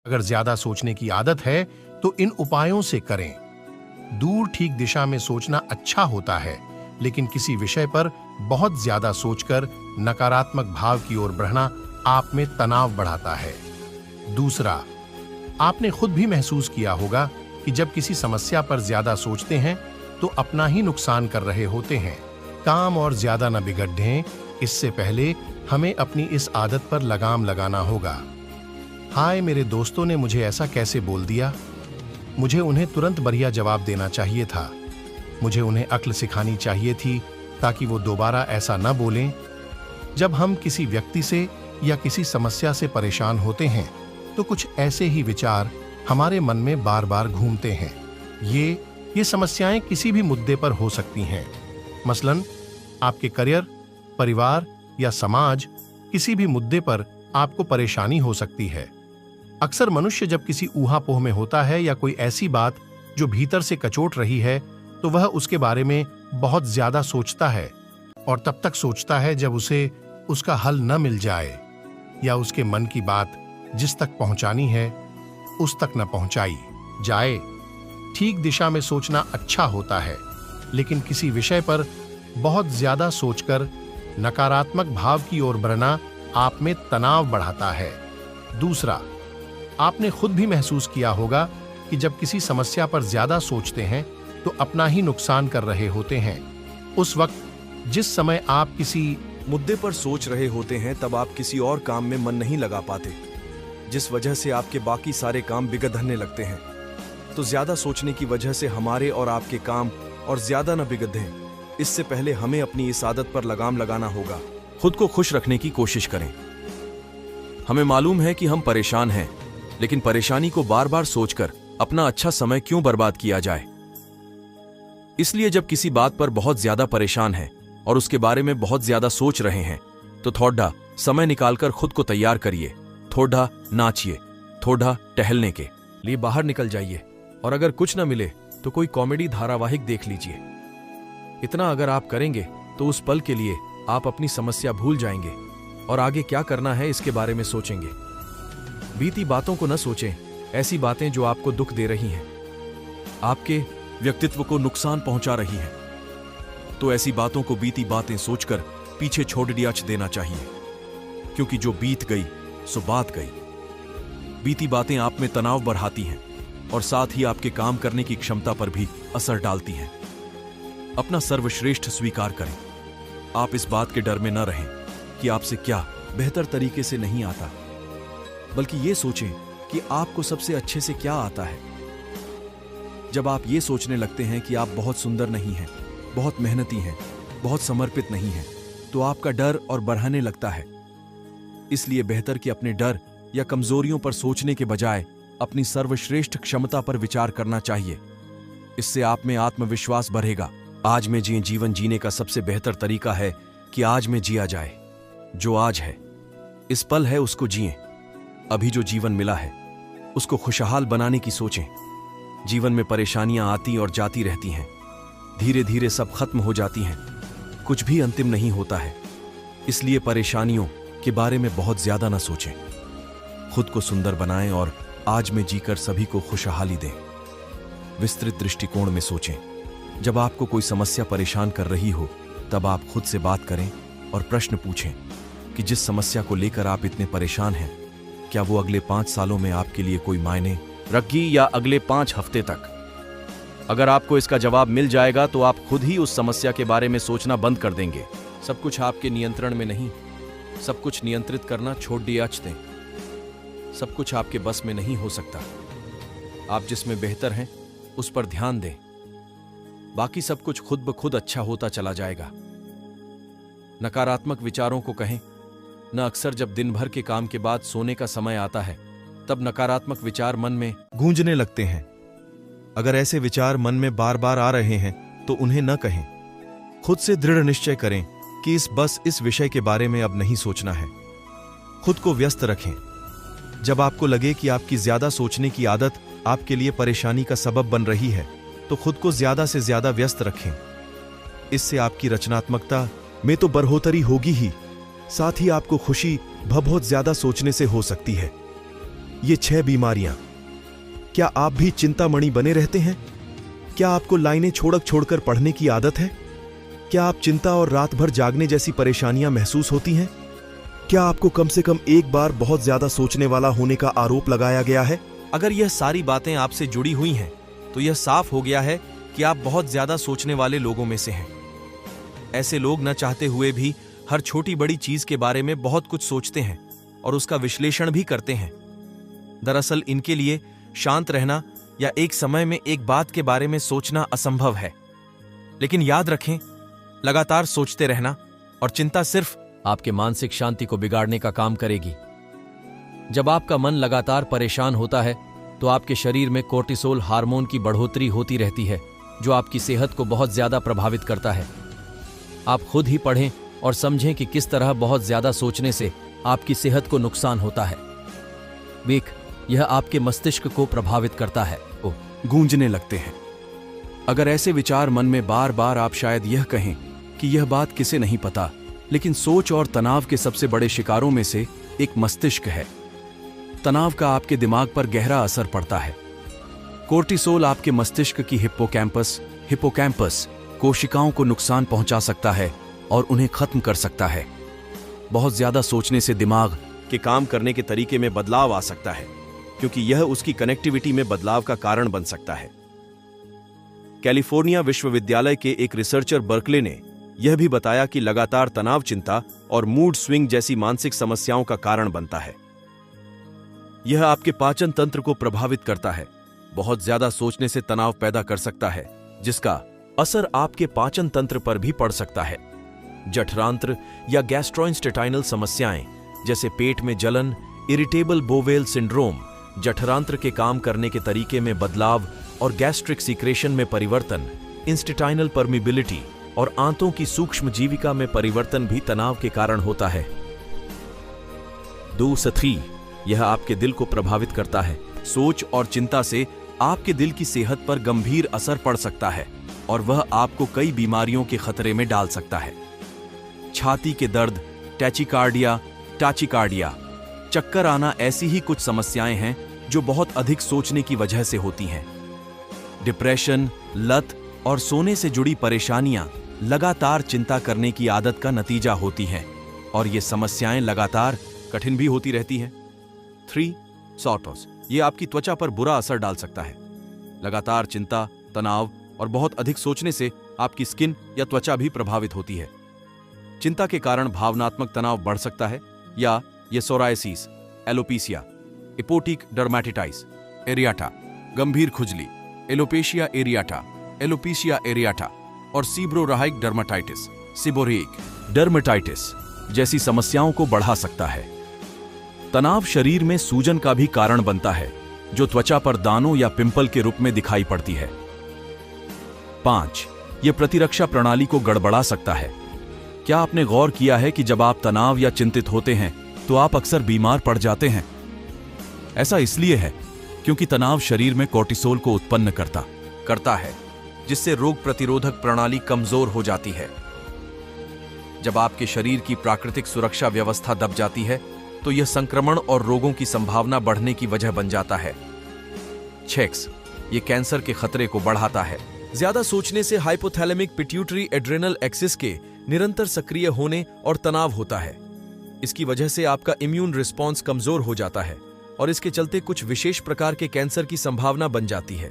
अगर ज्यादा सोचने की आदत है तो इन उपायों से करें। दूर ठीक दिशा में सोचना अच्छा होता है, लेकिन किसी विषय पर बहुत ज्यादा सोचकर नकारात्मक भाव की ओर बढ़ना आप में तनाव बढ़ाता है। दूसरा, आपने खुद भी महसूस किया होगा कि जब किसी समस्या पर ज्यादा सोचते हैं तो अपना ही नुकसान कर रहे होते हैं। काम और ज्यादा न बिगड़ें, इससे पहले हमें अपनी इस आदत पर लगाम लगाना होगा। हाय, मेरे दोस्तों ने मुझे ऐसा कैसे बोल दिया। मुझे उन्हें तुरंत बढ़िया जवाब देना चाहिए था। मुझे उन्हें अक्ल सिखानी चाहिए थी ताकि वो दोबारा ऐसा न बोलें। जब हम किसी व्यक्ति से या किसी समस्या से परेशान होते हैं तो कुछ ऐसे ही विचार हमारे मन में बार बार घूमते हैं। ये समस्याएं किसी भी मुद्दे पर हो सकती हैं। मसलन आपके करियर, परिवार या समाज, किसी भी मुद्दे पर आपको परेशानी हो सकती है। अक्सर मनुष्य जब किसी ऊहापोह में होता है या कोई ऐसी बात जो भीतर से कचोट रही है तो वह उसके बारे में बहुत ज्यादा सोचता है, और तब तक सोचता है जब उसे उसका हल न मिल जाए या उसके मन की बात जिस तक पहुंचानी है उस तक न पहुंचाई जाए। ठीक दिशा में सोचना अच्छा होता है, लेकिन किसी विषय पर बहुत ज्यादा सोचकर नकारात्मक भाव की ओर बढ़ना आप में तनाव बढ़ाता है। दूसरा, आपने खुद भी महसूस किया होगा कि जब किसी समस्या पर ज्यादा सोचते हैं तो अपना ही नुकसान कर रहे होते हैं। उस वक्त जिस समय आप किसी मुद्दे पर सोच रहे होते हैं तब आप किसी और काम में मन नहीं लगा पाते, जिस वजह से आपके बाकी सारे काम बिगड़ने लगते हैं। तो ज्यादा सोचने की वजह से हमारे और आपके काम और ज्यादा न बिगड़ें, इससे पहले हमें अपनी इस आदत पर लगाम लगाना होगा। खुद को खुश रखने की कोशिश करें। हमें मालूम है कि हम परेशान हैं, लेकिन परेशानी को बार बार सोचकर अपना अच्छा समय क्यों बर्बाद किया जाए। इसलिए जब किसी बात पर बहुत ज्यादा परेशान हैं और उसके बारे में बहुत ज्यादा सोच रहे हैं तो थोड़ा समय निकालकर खुद को तैयार करिए। थोड़ा नाचिए, थोड़ा टहलने के लिए बाहर निकल जाइए, और अगर कुछ न मिले तो कोई कॉमेडी धारावाहिक देख लीजिए। इतना अगर आप करेंगे तो उस पल के लिए आप अपनी समस्या भूल जाएंगे और आगे क्या करना है इसके बारे में सोचेंगे। बीती बातों को न सोचें, ऐसी बातें जो आपको दुख दे रही हैं, आपके व्यक्तित्व को नुकसान पहुंचा रही हैं, तो ऐसी बातों को बीती बातें सोचकर पीछे छोड़ दिया देना चाहिए, क्योंकि जो बीत गई सो बात गई। बीती बातें आप में तनाव बढ़ाती हैं और साथ ही आपके काम करने की क्षमता पर भी असर डालती हैं। अपना सर्वश्रेष्ठ स्वीकार करें। आप इस बात के डर में न रहें कि आपसे क्या बेहतर तरीके से नहीं आता, बल्कि ये सोचें कि आपको सबसे अच्छे से क्या आता है। जब आप ये सोचने लगते हैं कि आप बहुत सुंदर नहीं हैं, बहुत मेहनती हैं, बहुत समर्पित नहीं हैं, तो आपका डर और बढ़ाने लगता है। इसलिए बेहतर कि अपने डर या कमजोरियों पर सोचने के बजाय अपनी सर्वश्रेष्ठ क्षमता पर विचार करना चाहिए। इससे आप में आत्मविश्वास बढ़ेगा। आज में जिए जीवन जीने का सबसे बेहतर तरीका है कि आज में जिया जाए। जो आज है, इस पल है, उसको जिएं। अभी जो जीवन मिला है उसको खुशहाल बनाने की सोचें। जीवन में परेशानियां आती और जाती रहती हैं, धीरे धीरे सब खत्म हो जाती हैं, कुछ भी अंतिम नहीं होता है। इसलिए परेशानियों के बारे में बहुत ज्यादा ना सोचें। खुद को सुंदर बनाएं और आज में जीकर सभी को खुशहाली दें। विस्तृत दृष्टिकोण में सोचें। जब आपको कोई समस्या परेशान कर रही हो तब आप खुद से बात करें और प्रश्न पूछें कि जिस समस्या को लेकर आप इतने परेशान हैं, क्या वो अगले 5 सालों में आपके लिए कोई मायने रखेगी या अगले 5 हफ्ते तक? अगर आपको इसका जवाब मिल जाएगा तो आप खुद ही उस समस्या के बारे में सोचना बंद कर देंगे। सब कुछ आपके नियंत्रण में नहीं, सब कुछ नियंत्रित करना छोड़ दिया दें। सब कुछ आपके बस में नहीं हो सकता। आप जिसमें बेहतर हैं उस पर ध्यान दें, बाकी सब कुछ खुद ब खुद अच्छा होता चला जाएगा। नकारात्मक विचारों को कहें न। अक्सर जब दिन भर के काम के बाद सोने का समय आता है तब नकारात्मक विचार मन में गूंजने लगते हैं। अगर ऐसे विचार मन में बार बार आ रहे हैं तो उन्हें न कहें। खुद से दृढ़ निश्चय करें कि बस इस विषय के बारे में अब नहीं सोचना है। खुद को व्यस्त रखें। जब आपको लगे कि आपकी ज्यादा सोचने की आदत आपके लिए परेशानी का सबब बन रही है तो खुद को ज्यादा से ज्यादा व्यस्त रखें। इससे आपकी रचनात्मकता में तो बढ़ोतरी होगी ही, साथ ही आपको खुशी बहुत ज्यादा सोचने से हो सकती है। ये 6 बीमारियां। क्या आप भी चिंतामणि बने रहते हैं? क्या आपको लाइनें छोड़कर पढ़ने की आदत है? क्या आप चिंता और रात भर जागने जैसी परेशानियां महसूस होती हैं? क्या आपको कम से कम एक बार बहुत ज्यादा सोचने वाला होने का आरोप लगाया गया है? अगर यह सारी बातें आपसे जुड़ी हुई हैं, तो यह साफ हो गया है कि आप बहुत ज्यादा सोचने वाले लोगों में से हैं। ऐसे लोग न चाहते हुए भी हर छोटी बड़ी चीज के बारे में बहुत कुछ सोचते हैं और उसका विश्लेषण भी करते हैं। दरअसल इनके लिए शांत रहना या एक समय में एक बात के बारे में सोचना असंभव है। लेकिन याद रखें, लगातार सोचते रहना और चिंता सिर्फ आपके मानसिक शांति को बिगाड़ने का काम करेगी। जब आपका मन लगातार परेशान होता है तो आपके शरीर में कोर्टिसोल हार्मोन की बढ़ोतरी होती रहती है, जो आपकी सेहत को बहुत ज्यादा प्रभावित करता है। आप खुद ही पढ़ें और समझें कि किस तरह बहुत ज्यादा सोचने से आपकी सेहत को नुकसान होता है। विक, यह आपके मस्तिष्क को प्रभावित करता है। गूंजने लगते हैं। अगर ऐसे विचार मन में बार बार, आप शायद यह कहें कि यह बात किसे नहीं पता, लेकिन सोच और तनाव के सबसे बड़े शिकारों में से एक मस्तिष्क है। तनाव का आपके दिमाग पर गहरा असर पड़ता है। कोर्टिसोल आपके मस्तिष्क की हिप्पोकैम्पस कोशिकाओं को नुकसान पहुंचा सकता है और उन्हें खत्म कर सकता है। बहुत ज्यादा सोचने से दिमाग के काम करने के तरीके में बदलाव आ सकता है, क्योंकि यह उसकी कनेक्टिविटी में बदलाव का कारण बन सकता है। कैलिफोर्निया विश्वविद्यालय के एक रिसर्चर बर्कले ने यह भी बताया कि लगातार तनाव चिंता और मूड स्विंग जैसी मानसिक समस्याओं का कारण बनता है। यह आपके पाचन तंत्र को प्रभावित करता है। बहुत ज्यादा सोचने से तनाव पैदा कर सकता है, जिसका असर आपके पाचन तंत्र पर भी पड़ सकता है। जठरांत्र या गैस्ट्रोइंटेस्टाइनल समस्याएं जैसे पेट में जलन, इरिटेबल बोवेल सिंड्रोम, जठरांत्र के काम करने के तरीके में बदलाव और गैस्ट्रिक सीक्रेशन में परिवर्तन, इंस्टेटाइनल परमिबिलिटी और आंतों की सूक्ष्म जीविका में परिवर्तन भी तनाव के कारण होता है। 2 यह आपके दिल को प्रभावित करता है। सोच और चिंता से आपके दिल की सेहत पर गंभीर असर पड़ सकता है और वह आपको कई बीमारियों के खतरे में डाल सकता है। छाती के दर्द, टाचिकार्डिया, चक्कर आना ऐसी ही कुछ समस्याएं हैं जो बहुत अधिक सोचने की वजह से होती हैं। डिप्रेशन, लत और सोने से जुड़ी परेशानियां लगातार चिंता करने की आदत का नतीजा होती हैं और ये समस्याएं लगातार कठिन भी होती रहती हैं। 3 सॉर्टोस, ये आपकी त्वचा पर बुरा असर डाल सकता है। लगातार चिंता, तनाव और बहुत अधिक सोचने से आपकी स्किन या त्वचा भी प्रभावित होती है। चिंता के कारण भावनात्मक तनाव बढ़ सकता है या ये सोरायसिस, एलोपेशिया, इपोटिक डर्मेटाइटिस एरियाटा, गंभीर खुजली, एलोपेशिया एरियाटा और सीब्रोराहिक डर्मेटाइटिस, सीबोरेक डर्मेटाइटिस जैसी समस्याओं को बढ़ा सकता है। तनाव शरीर में सूजन का भी कारण बनता है, जो त्वचा पर दानों या पिंपल के रूप में दिखाई पड़ती है। 5 यह प्रतिरक्षा प्रणाली को गड़बड़ा सकता है। क्या आपने गौर किया है कि जब आप तनाव या चिंतित होते हैं तो आप अक्सर बीमार पड़ जाते हैं? ऐसा इसलिए है क्योंकि तनाव शरीर में कोर्टिसोल को उत्पन्न करता है, जिससे रोग प्रतिरोधक प्रणाली कमजोर हो जाती है। जब आपके शरीर की प्राकृतिक सुरक्षा व्यवस्था दब जाती है तो यह संक्रमण और रोगों की संभावना बढ़ने की वजह बन जाता है। 6 यह कैंसर के खतरे को बढ़ाता है। ज्यादा सोचने से हाइपोथैलेमिक पिट्यूटरी एड्रेनल एक्सिस के निरंतर सक्रिय होने और तनाव होता है। इसकी वजह से आपका इम्यून रिस्पॉन्स कमजोर हो जाता है और इसके चलते कुछ विशेष प्रकार के कैंसर की संभावना बन जाती है।